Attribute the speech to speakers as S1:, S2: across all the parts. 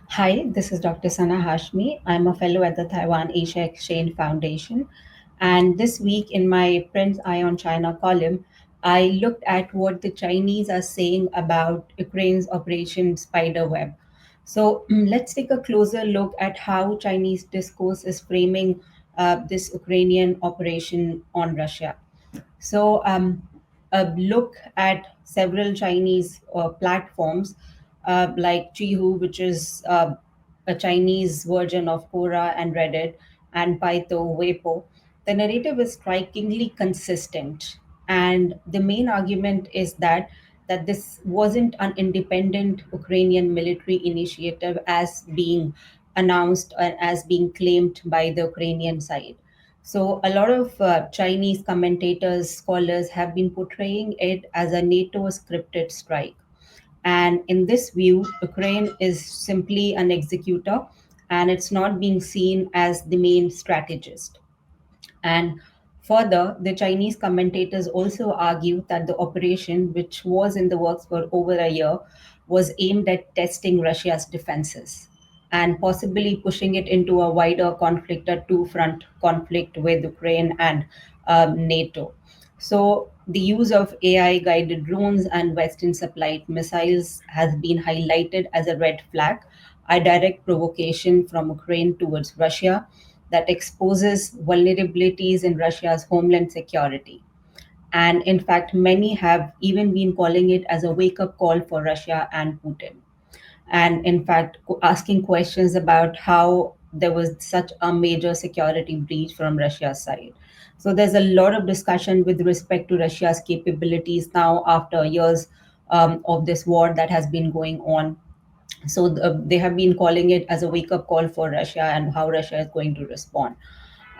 S1: Hi, this is Dr. Sana Hashmi. I'm a fellow at the Taiwan Asia Exchange Foundation. And this week in my Print Eye on China column, I looked at what the Chinese are saying about Ukraine's Operation Spiderweb. So let's take a closer look at how Chinese discourse is framing this Ukrainian operation on Russia. So a look at several Chinese platforms like Zhihu, which is a Chinese version of Quora and Reddit, and Baidu, Weibo. The narrative is strikingly consistent, and the main argument is that this wasn't an independent Ukrainian military initiative as being announced and as being claimed by the Ukrainian side. So, a lot of Chinese commentators, scholars have been portraying it as a NATO scripted strike. And in this view, Ukraine is simply an executor and it's not being seen as the main strategist. And further, the Chinese commentators also argue that the operation, which was in the works for over a year, was aimed at testing Russia's defenses and possibly pushing it into a wider conflict, a two front conflict with Ukraine and NATO. So, the use of AI guided drones and Western supplied missiles has been highlighted as a red flag, a direct provocation from Ukraine towards Russia that exposes vulnerabilities in Russia's homeland security. And in fact, many have even been calling it as a wake up call for Russia and Putin. And in fact, asking questions about how there was such a major security breach from Russia's side. So there's a lot of discussion with respect to Russia's capabilities now after years of this war that has been going on. So they have been calling it as a wake up call for Russia and how Russia is going to respond.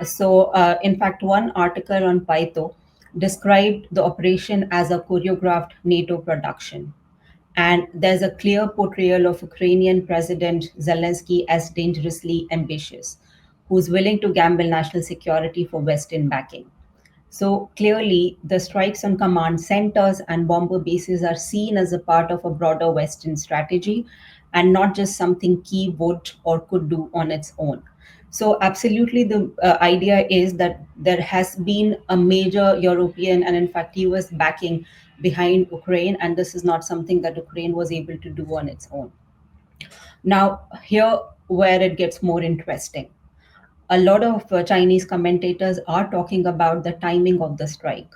S1: So, in fact, one article on Python described the operation as a choreographed NATO production. And there's a clear portrayal of Ukrainian President Zelensky as dangerously ambitious, who's willing to gamble national security for Western backing. So clearly, the strikes on command centers and bomber bases are seen as a part of a broader Western strategy and not just something Kyiv would or could do on its own. So, absolutely, the idea is that there has been a major European and, in fact, US backing behind Ukraine, and this is not something that Ukraine was able to do on its own. Now, here where it gets more interesting, a lot of Chinese commentators are talking about the timing of the strike.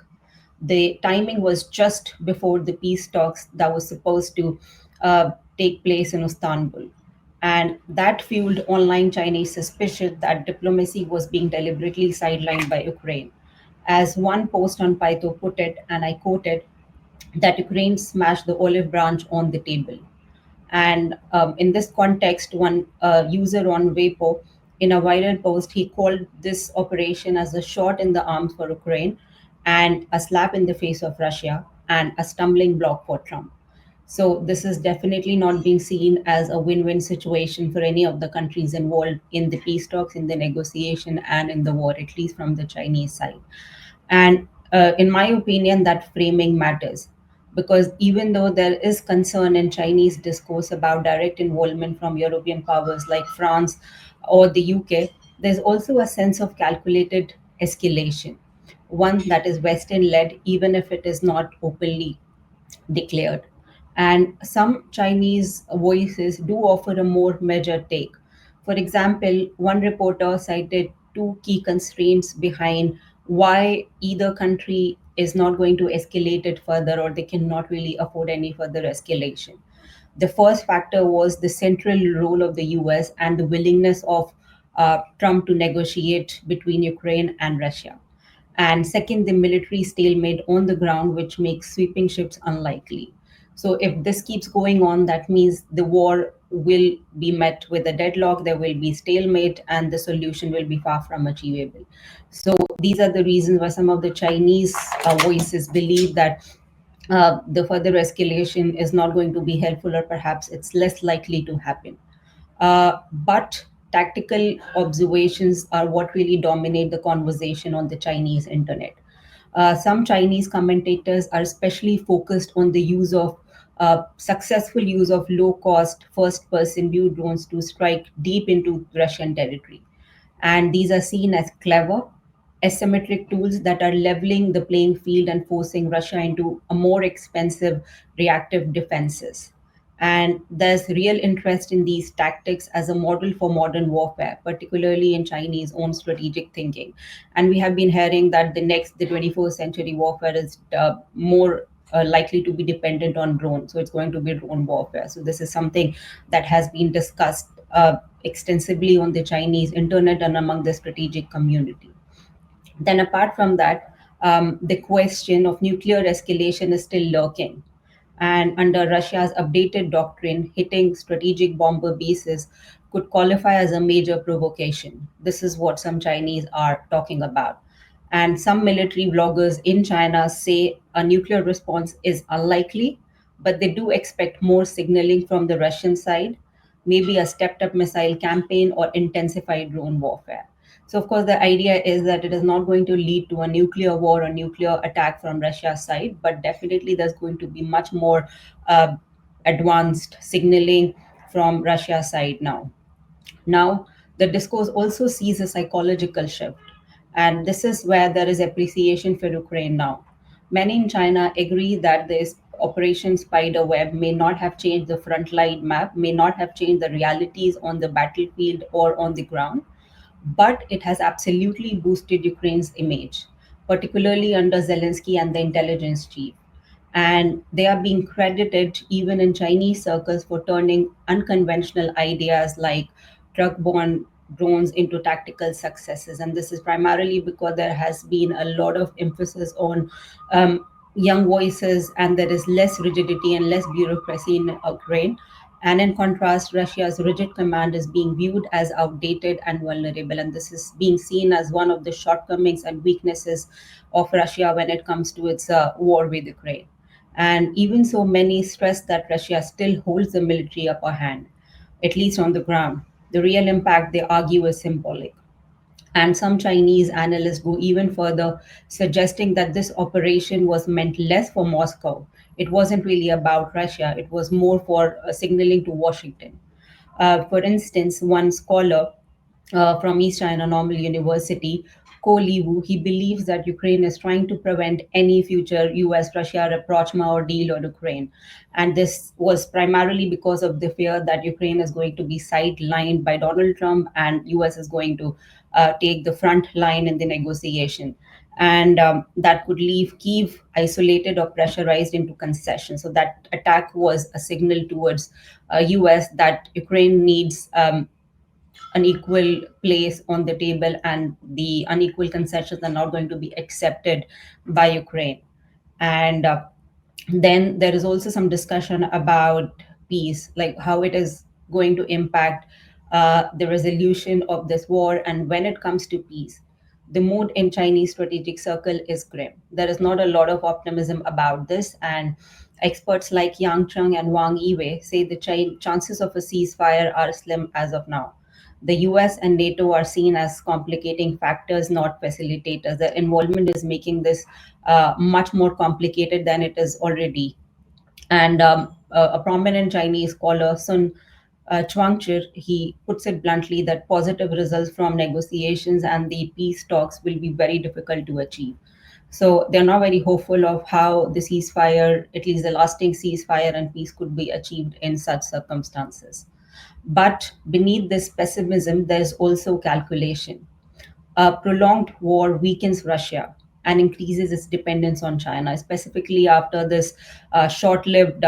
S1: The timing was just before the peace talks that was supposed to take place in Istanbul. And that fueled online Chinese suspicion that diplomacy was being deliberately sidelined by Ukraine. As one post on Python put it, and I quoted, that Ukraine smashed the olive branch on the table. And in this context, one user on Weibo, in a viral post, he called this operation as a shot in the arm for Ukraine and a slap in the face of Russia and a stumbling block for Trump. So this is definitely not being seen as a win-win situation for any of the countries involved in the peace talks, in the negotiation, and in the war, at least from the Chinese side. And in my opinion, that framing matters because even though there is concern in Chinese discourse about direct involvement from European powers like France or the UK, there's also a sense of calculated escalation, one that is Western led, even if it is not openly declared. And some Chinese voices do offer a more measured take. For example, one reporter cited two key constraints behind why either country is not going to escalate it further or they cannot really afford any further escalation. The first factor was the central role of the US and the willingness of Trump to negotiate between Ukraine and Russia. And second, the military stalemate on the ground, which makes sweeping shifts unlikely. So, if this keeps going on, that means the war will be met with a deadlock, there will be stalemate, and the solution will be far from achievable. So, these are the reasons why some of the Chinese voices believe that the further escalation is not going to be helpful, or perhaps it's less likely to happen. But tactical observations are what really dominate the conversation on the Chinese internet. Some Chinese commentators are especially focused on the use of successful use of low cost first person view drones to strike deep into Russian territory. And these are seen as clever, asymmetric tools that are leveling the playing field and forcing Russia into a more expensive reactive defenses. And there's real interest in these tactics as a model for modern warfare, particularly in Chinese own strategic thinking. And we have been hearing that the 21st century warfare is more likely to be dependent on drones. So it's going to be drone warfare. So this is something that has been discussed extensively on the Chinese internet and among the strategic community. Then, apart from that, the question of nuclear escalation is still lurking. And under Russia's updated doctrine, hitting strategic bomber bases could qualify as a major provocation. This is what some Chinese are talking about. And some military bloggers in China say a nuclear response is unlikely, but they do expect more signaling from the Russian side, maybe a stepped up missile campaign or intensified drone warfare. So, of course, the idea is that it is not going to lead to a nuclear war or nuclear attack from Russia's side, but definitely there's going to be much more uh, advanced signaling from Russia's side now. Now, the discourse also sees a psychological shift, and this is where there is appreciation for Ukraine now. Many in China agree that this Operation Spiderweb may not have changed the frontline map, may not have changed the realities on the battlefield or on the ground, but it has absolutely boosted Ukraine's image, particularly under Zelensky and the intelligence chief. And they are being credited even in Chinese circles for turning unconventional ideas like drug borne drones into tactical successes. And this is primarily because there has been a lot of emphasis on young voices, and there is less rigidity and less bureaucracy in Ukraine. And in contrast, Russia's rigid command is being viewed as outdated and vulnerable. And this is being seen as one of the shortcomings and weaknesses of Russia when it comes to its war with Ukraine. And even so, many stress that Russia still holds the military upper hand, at least on the ground. The real impact, they argue, is symbolic. And some Chinese analysts go even further, suggesting that this operation was meant less for Moscow. It wasn't really about Russia, it was more for signaling to Washington. For instance, one scholar from East China Normal University, Ko Liwu, he believes that Ukraine is trying to prevent any future US Russia rapprochement or deal on Ukraine. And this was primarily because of the fear that Ukraine is going to be sidelined by Donald Trump and US is going to take the front line in the negotiation. And that could leave Kyiv isolated or pressurized into concession. So that attack was a signal towards US that Ukraine needs an equal place on the table, and the unequal concessions are not going to be accepted by Ukraine. And then there is also some discussion about peace, like how it is going to impact the resolution of this war. And when it comes to peace, the mood in Chinese strategic circle is grim. There is not a lot of optimism about this, and experts like Yang Cheng and Wang Yiwei say the chances of a ceasefire are slim as of now. The US and NATO are seen as complicating factors, not facilitators. Their involvement is making this much more complicated than it is already. And a prominent Chinese scholar, Sun Chuangchir, he puts it bluntly that positive results from negotiations and the peace talks will be very difficult to achieve. So they're not very hopeful of how the ceasefire, at least the lasting ceasefire and peace, could be achieved in such circumstances. But beneath this pessimism, there's also calculation. A prolonged war weakens Russia and increases its dependence on China, specifically after this short lived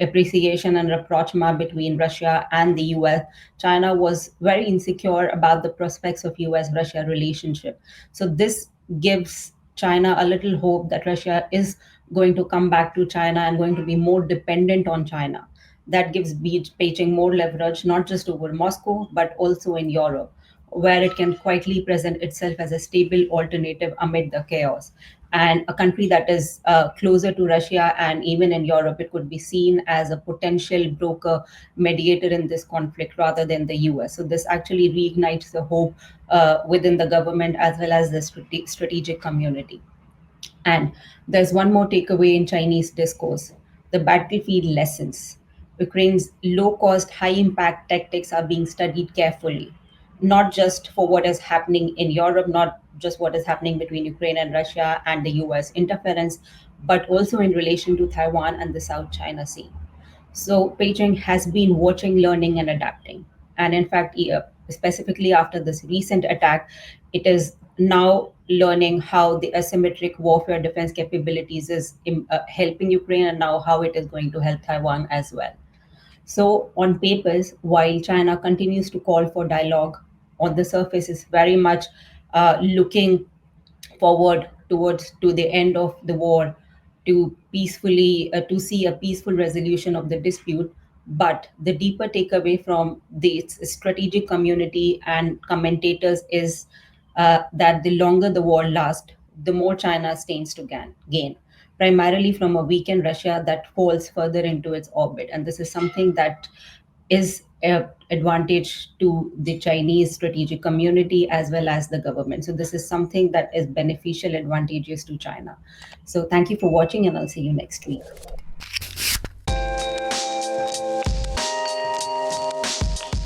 S1: appreciation and rapprochement between Russia and the US. China was very insecure about the prospects of US Russia relationship. So, this gives China a little hope that Russia is going to come back to China and going to be more dependent on China. That gives Beijing more leverage, not just over Moscow, but also in Europe, where it can quietly present itself as a stable alternative amid the chaos. And a country that is closer to Russia and even in Europe, it could be seen as a potential broker mediator in this conflict rather than the US. So, this actually reignites the hope within the government as well as the strategic community. And there's one more takeaway in Chinese discourse. the battlefield lessens. Ukraine's low cost, high impact tactics are being studied carefully, not just for what is happening in Europe, not just what is happening between Ukraine and Russia and the US interference, but also in relation to Taiwan and the South China Sea. So Beijing has been watching, learning, and adapting. And in fact, specifically after this recent attack, it is now learning how the asymmetric warfare defense capabilities is helping Ukraine, and now how it is going to help Taiwan as well. So, on papers, while China continues to call for dialogue, on the surface is very much looking forward towards to the end of the war, to peacefully to see a peaceful resolution of the dispute. But the deeper takeaway from the strategic community and commentators is that the longer the war lasts, the more China stands to gain, primarily from a weakened Russia that falls further into its orbit. And this is something that is a advantage to the Chinese strategic community as well as the government. So this is something that is beneficial, advantageous to China. So thank you for watching, and I'll see you next week.